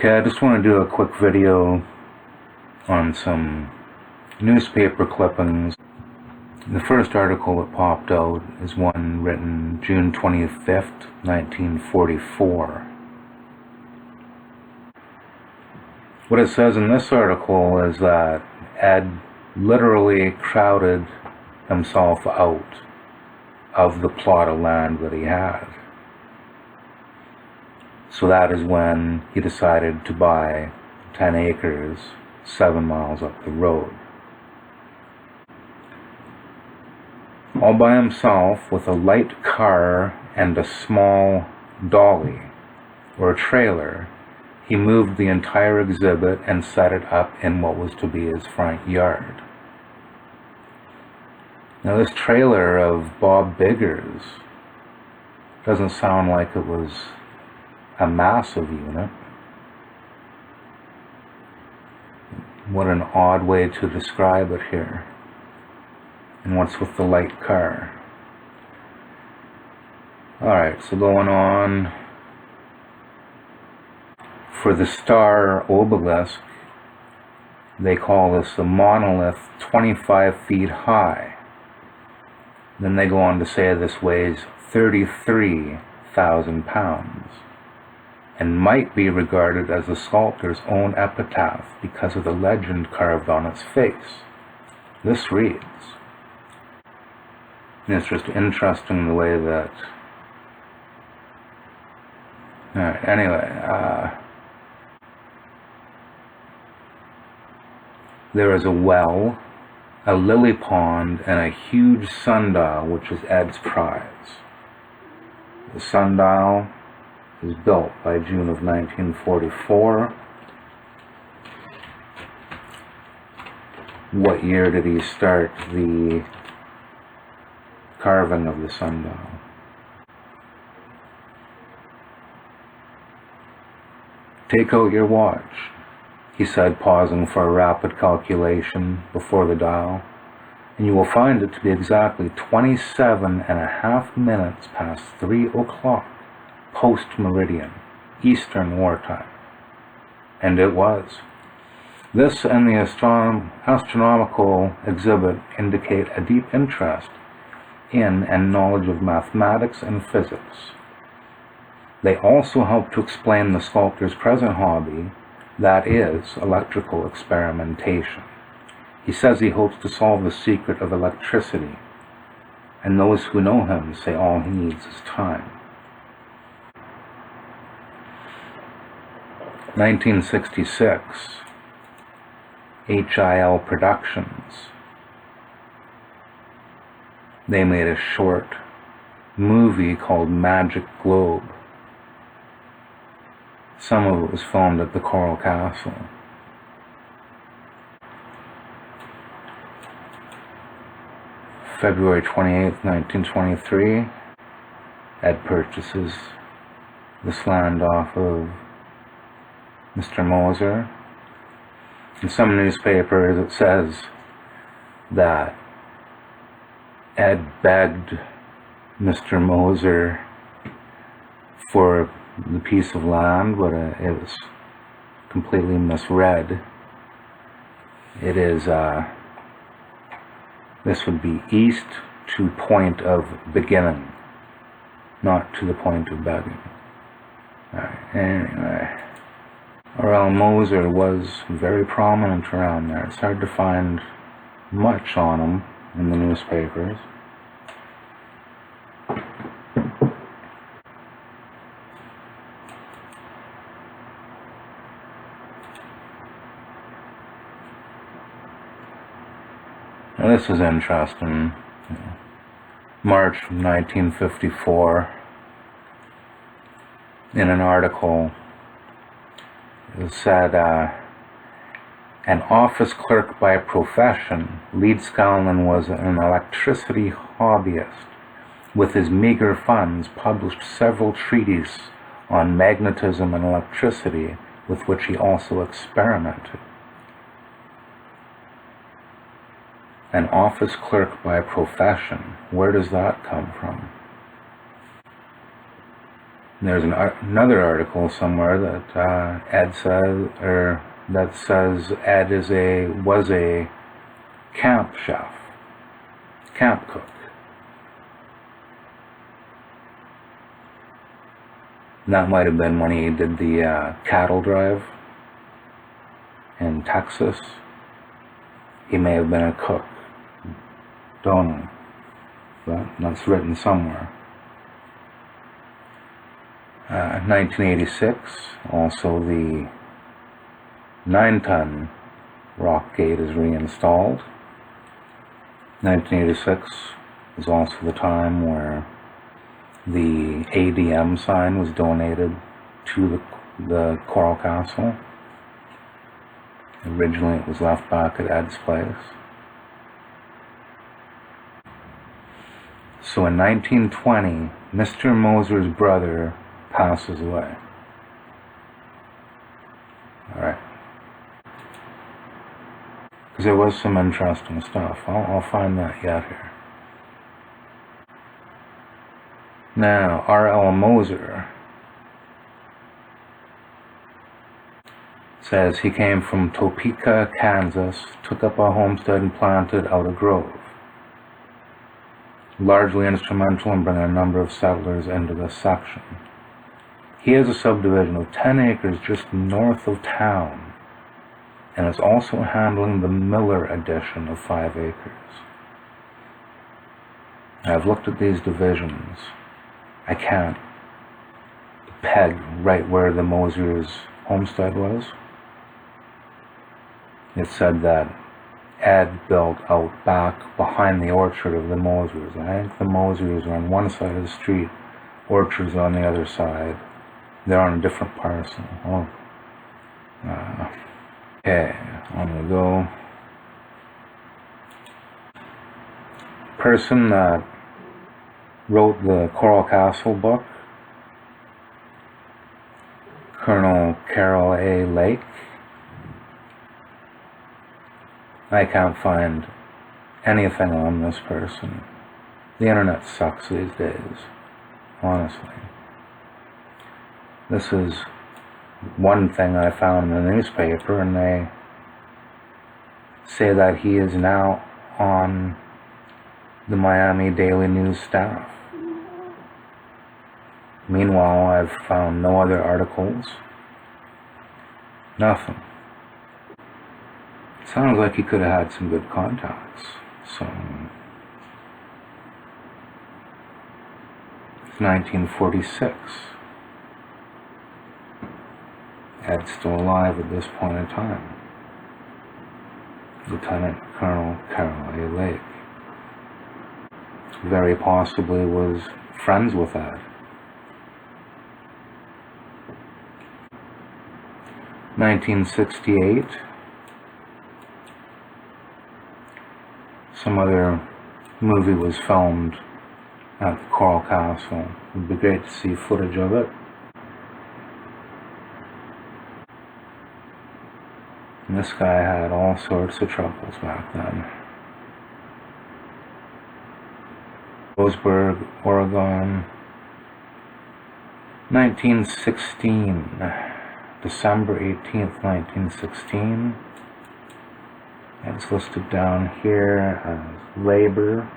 Okay, I just want to do a quick video on some newspaper clippings. The first article that popped out is one written June 25th, 1944. What it says in this article is that Ed literally crowded himself out of the plot of land that he had. So that is when he decided to buy 10 acres 7 miles up the road. All by himself, with a light car and a small dolly or trailer, he moved the entire exhibit and set it up in what was to be his front yard. Now this trailer of Bob Bigger's doesn't sound like it was a massive unit. What an odd way to describe it here. And what's with the light car? Alright, so going on. For the star obelisk, they call this a monolith 25 feet high. Then they go on to say this weighs 33,000 pounds and might be regarded as the sculptor's own epitaph because of the legend carved on its face. This reads, and it's just interesting the way that... Alright, anyway, there is a well, a lily pond, and a huge sundial, which is Ed's prize. The sundial is built by June of 1944. What year did he start the carving of the sundial? Take out your watch, he said, pausing for a rapid calculation before the dial, and you will find it to be exactly 27.5 minutes past 3 o'clock post-meridian, Eastern wartime. And it was. This and the astronomical exhibit indicate a deep interest in and knowledge of mathematics and physics. They also help to explain the sculptor's present hobby, that is, electrical experimentation. He says he hopes to solve the secret of electricity, and those who know him say all he needs is time. 1966, HIL Productions. They made a short movie called Magic Globe. Some of it was filmed at the Coral Castle. February 28th, 1923, Ed purchases this land off of Mr. Moser. In some newspapers it says that Ed begged Mr. Moser for the piece of land, but it was completely misread. It is, this would be east to point of beginning, not to the point of begging. Anyway, R.L. Moser was very prominent around there. It's hard to find much on him in the newspapers. Now this is interesting. March 1954, in an article, it said, an office clerk by profession, Leedskalnin was an electricity hobbyist. With his meager funds, published several treatises on magnetism and electricity, with which he also experimented. An office clerk by profession, where does that come from? There's another article somewhere that Ed says, or that says Ed was a camp chef, camp cook. And that might have been when he did the cattle drive in Texas. He may have been a cook. Don't know. But that's written somewhere. 1986, also the 9-ton rock gate is reinstalled. 1986 is also the time where the ADM sign was donated to the Coral Castle. Originally it was left back at Ed's place. So in 1920, Mr. Moser's brother passes away. Alright. Because there was some interesting stuff. I'll find that yet here. Now, R.L. Moser says he came from Topeka, Kansas, took up a homestead and planted Outer Grove. Largely instrumental in bringing a number of settlers into this section. He has a subdivision of 10 acres just north of town, and is also handling the Miller addition of 5 acres. I've looked at these divisions. I can't peg right where the Moser's homestead was. It said that Ed built out back behind the orchard of the Mosers. I think the Mosers are on one side of the street, orchard's on the other side. They're on a different parcel. Oh. Okay, on we go. Person that wrote the Coral Castle book, Colonel Carroll A. Lake. I can't find anything on this person. The internet sucks these days, honestly. This is one thing I found in the newspaper, and they say that he is now on the Miami Daily News staff. Meanwhile, I've found no other articles. Nothing. Sounds like he could have had some good contacts. So, it's 1946. Ed's still alive at this point in time. Lieutenant Colonel Carroll A. Lake very possibly was friends with Ed. 1968. Some other movie was filmed at the Coral Castle. It would be great to see footage of it. And this guy had all sorts of troubles back then. Roseburg, Oregon, 1916, December 18th, 1916. It's listed down here as labor,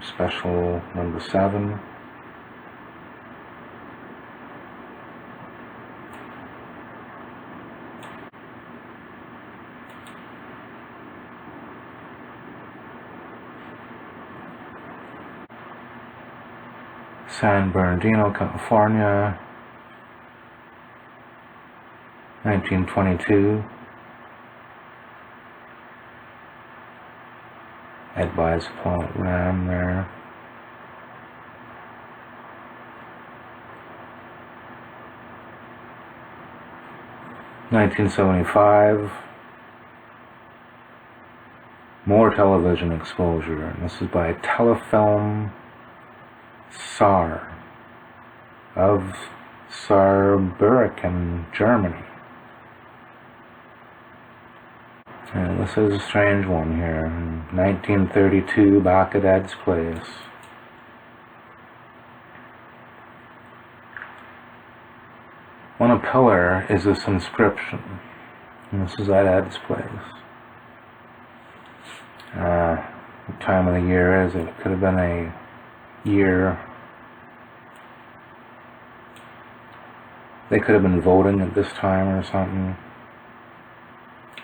special number 7. San Bernardino, California, 1922. Ed buys a plot ram there. $1975. More television exposure, and this is by Telefilm Saar of Saarbrücken, Germany. And this is a strange one here. 1932, back at Ed's place. On a pillar is this inscription, and this is at Ed's place. What time of the year is it? It could have been a year. They could have been voting at this time or something.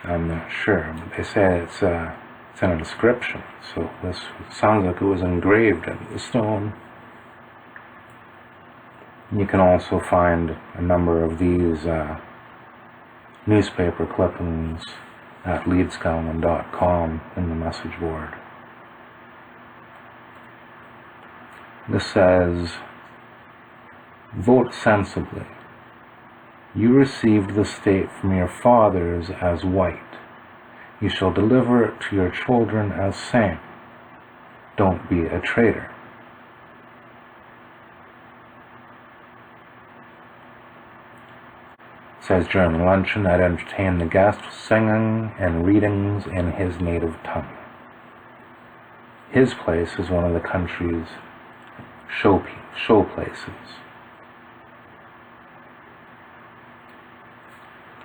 I'm not sure, but they say it's an inscription, so this sounds like it was engraved in the stone. You can also find a number of these newspaper clippings at Leedskalnin.com in the message board. This says, "Vote sensibly. You received the state from your fathers as white. You shall deliver it to your children as same. Don't be a traitor." It says, "During luncheon, I'd entertain the guests with singing and readings in his native tongue." His place is one of the country's show places.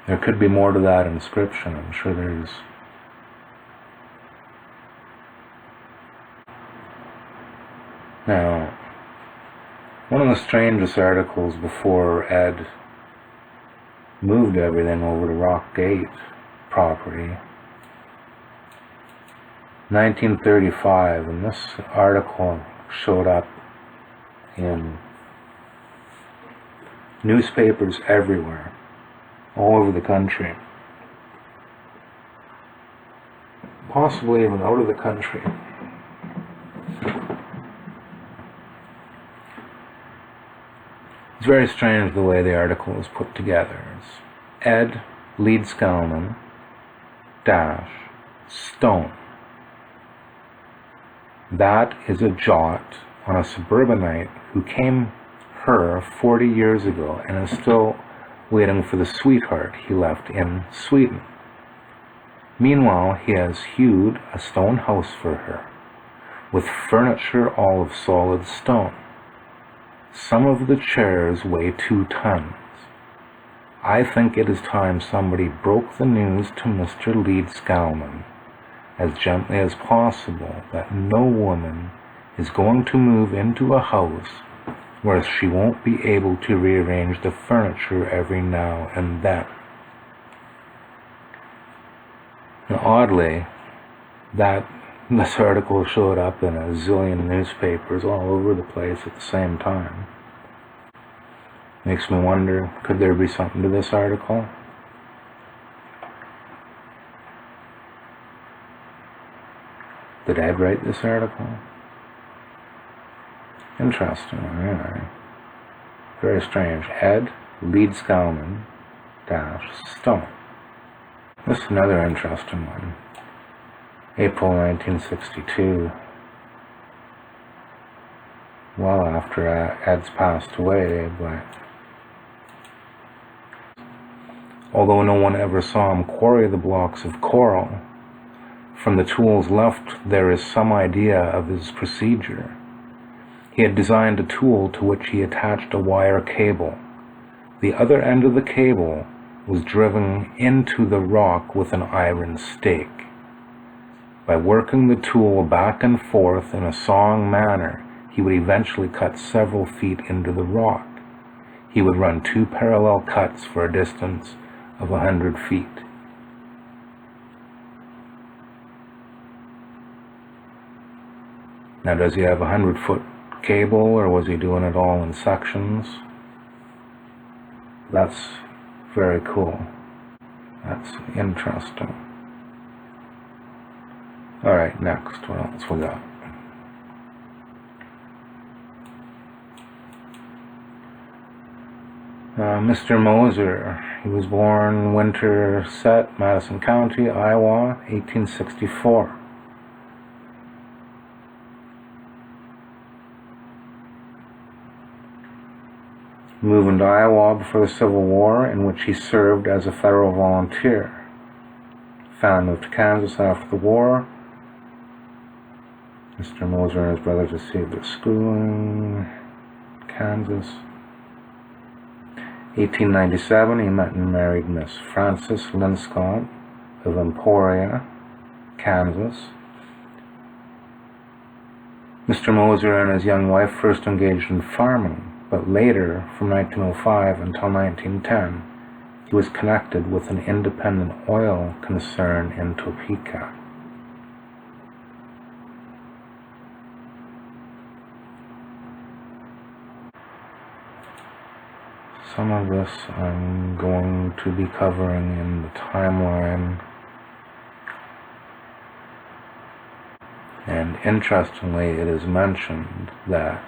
There could be more to that inscription. I'm sure there's. Now, one of the strangest articles before Ed moved everything over to Rock Gate property, 1935, and this article showed up in newspapers everywhere, all over the country, possibly even out of the country. It's very strange the way the article is put together. It's Ed Leedskalnin Stone. That is a jot on a suburbanite who came her 40 years ago and is still waiting for the sweetheart he left in Sweden. Meanwhile, he has hewed a stone house for her, with furniture all of solid stone. Some of the chairs weigh 2 tons. I think it is time somebody broke the news to Mr. Leedskalnin as gently as possible that no woman is going to move into a house where she won't be able to rearrange the furniture every now and then. Now, oddly, this article showed up in a zillion newspapers all over the place at the same time. Makes me wonder, could there be something to this article? Did Ed write this article? Interesting, alright. Very strange. Ed Leedskalnin Stone. This is another interesting one. April 1962. Well after Ed's passed away, but although no one ever saw him quarry the blocks of coral, from the tools left there is some idea of his procedure. He had designed a tool to which he attached a wire cable. The other end of the cable was driven into the rock with an iron stake. By working the tool back and forth in a sawing manner, he would eventually cut several feet into the rock. He would run 2 parallel cuts for a distance of 100 feet. Now, does he have a 100-foot cable, or was he doing it all in sections? That's very cool. That's interesting. Alright, next, what else we got? Mr. Moser, he was born Winterset, Madison County, Iowa, 1864. Moved to Iowa before the Civil War, in which he served as a federal volunteer. Family moved to Kansas after the war. Mr. Moser and his brothers received their schooling in Kansas. 1897, he met and married Miss Frances Leedskalnin of Emporia, Kansas. Mr. Moser and his young wife first engaged in farming, but later, from 1905 until 1910, he was connected with an independent oil concern in Topeka. Some of this I'm going to be covering in the timeline. And interestingly, it is mentioned that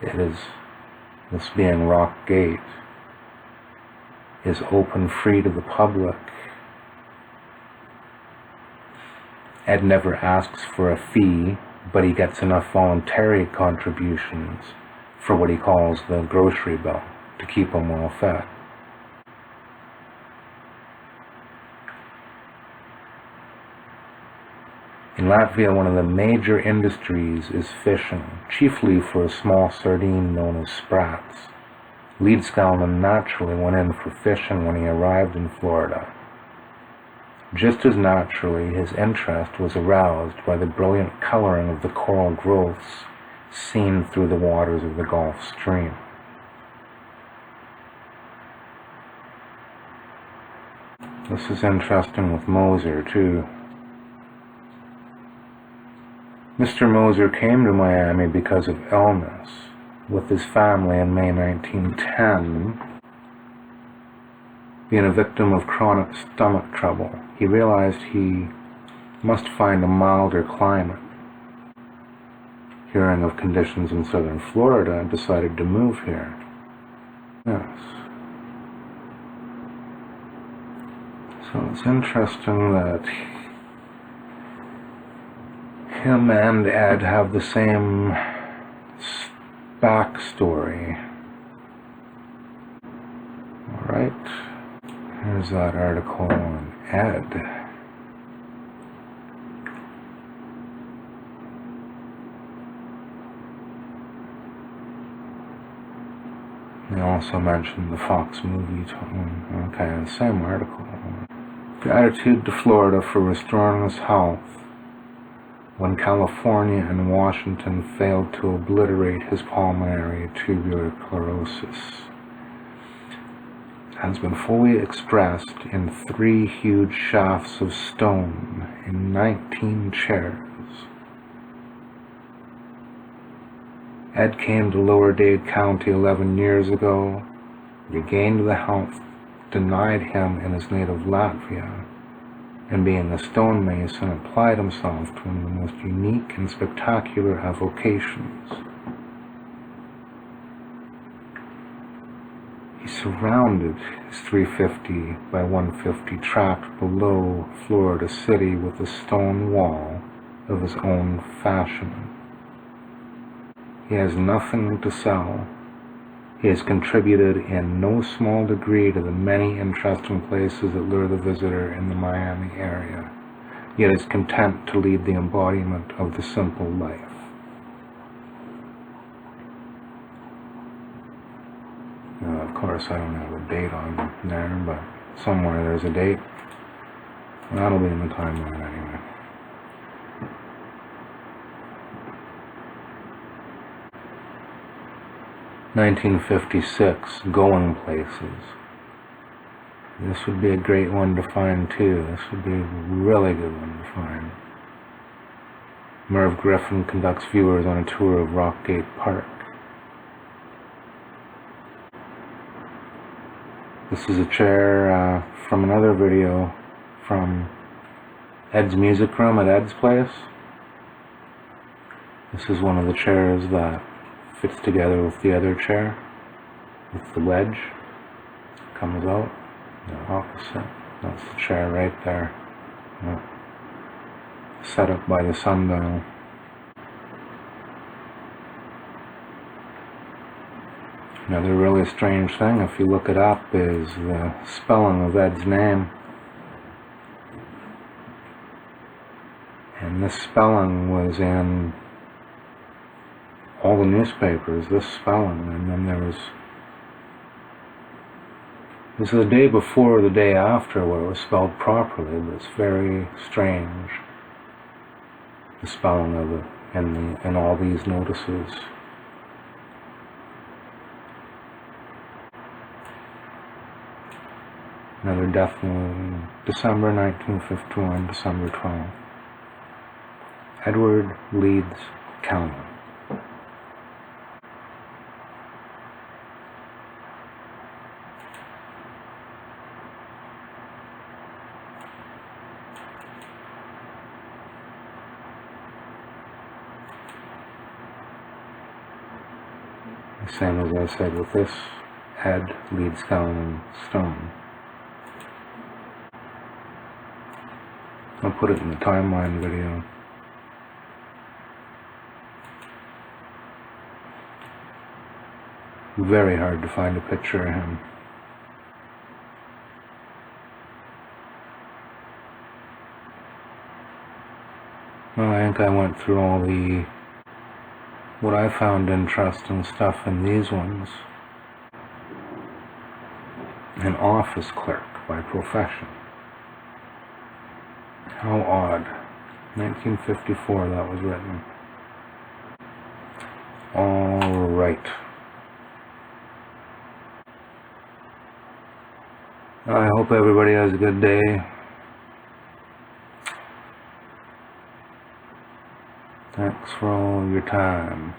this being Rock Gate, is open free to the public. Ed never asks for a fee, but he gets enough voluntary contributions for what he calls the grocery bill to keep him well fed. In Latvia, one of the major industries is fishing, chiefly for a small sardine known as sprats. Leedskalnin naturally went in for fishing when he arrived in Florida. Just as naturally, his interest was aroused by the brilliant coloring of the coral growths seen through the waters of the Gulf Stream. This is interesting with Moser, too. Mr. Moser came to Miami because of illness with his family in May 1910. Being a victim of chronic stomach trouble, he realized he must find a milder climate. Hearing of conditions in southern Florida, decided to move here. Yes. So it's interesting that him and Ed have the same backstory. Alright, here's that article on Ed. They also mentioned the Fox movie tone. Okay, the same article. Gratitude to Florida for restoring his health when California and Washington failed to obliterate his pulmonary tubular sclerosis. It has been fully expressed in 3 huge shafts of stone in 19 chairs. Ed came to Lower Dade County 11 years ago, regained the health denied him in his native Latvia, and being a stonemason applied himself to one of the most unique and spectacular avocations. He surrounded his 350 by 150 tract below Florida City with a stone wall of his own fashion. He has nothing to sell. He has contributed in no small degree to the many interesting places that lure the visitor in the Miami area, yet is content to lead the embodiment of the simple life. Now, of course, I don't have a date on there, but somewhere there's a date. That'll be in the timeline anyway. "1956, Going Places." This would be a great one to find too. This would be a really good one to find. Merv Griffin conducts viewers on a tour of Rockgate Park. This is a chair from another video from Ed's music room at Ed's place. This is one of the chairs that fits together with the other chair, with the wedge. Comes out, the opposite. That's the chair right there. Yeah. Set up by the sundial. Another really strange thing, if you look it up, is the spelling of Ed's name. And this spelling was in all the newspapers, this spelling, and then there was This is the day before or the day after where it was spelled properly, but it's very strange, the spelling of it in all these notices. Another death note, December 1951, December 12th. Edward Leedskalnin. Same as I said with this Ed Leedskalnin stone. I'll put it in the timeline video. Very hard to find a picture of him. Well, I think I went through all what I found interesting stuff in these ones. An office clerk by profession. How odd. 1954 that was written. All right. I hope everybody has a good day. Thanks for all your time.